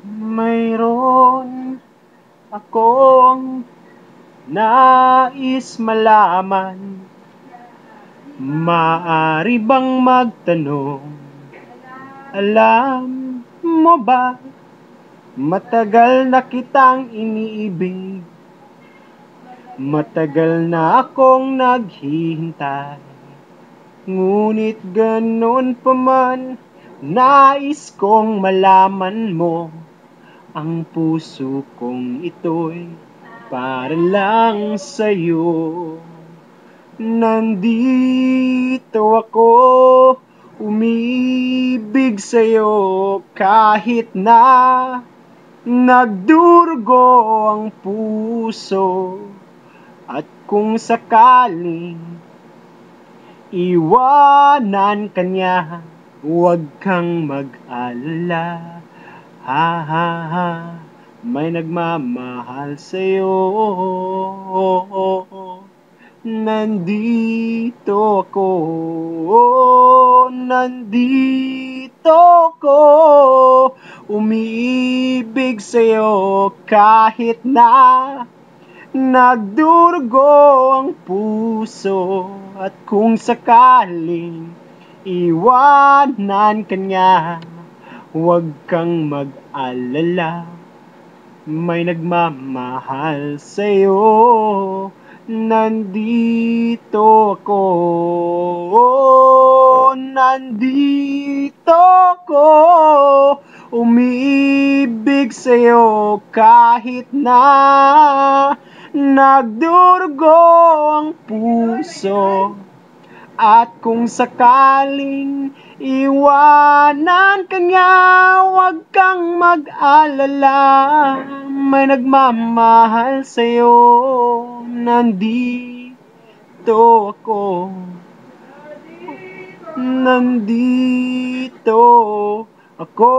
Mayroon akong nais malaman. Maaari bang magtanong? Alam mo ba, matagal na kitang iniibig. Matagal na akong naghihintay. Ngunit ganon pa man, nais kong malaman mo. Ang puso kong ito'y para lang sa'yo. Nandito ako, umibig sa'yo kahit na nagdurugo ang puso. At kung sakaling iwanan ka niya, huwag kang mag-alala. Ha ha ha, may nagmamahal sa'yo. Nandito ako, nandito ako, umiibig sa'yo kahit na nagdurugo ang puso. At kung sakaling iwanan ka niya, huwag kang mag-alala, may nagmamahal sa'yo. Nandito ako, nandito ako, umiibig sa'yo kahit na nagdurugo ang puso. At kung sakaling iwanan ka niya, huwag kang mag-alala, may nagmamahal sa'yo. Nandito ako, nandito ako.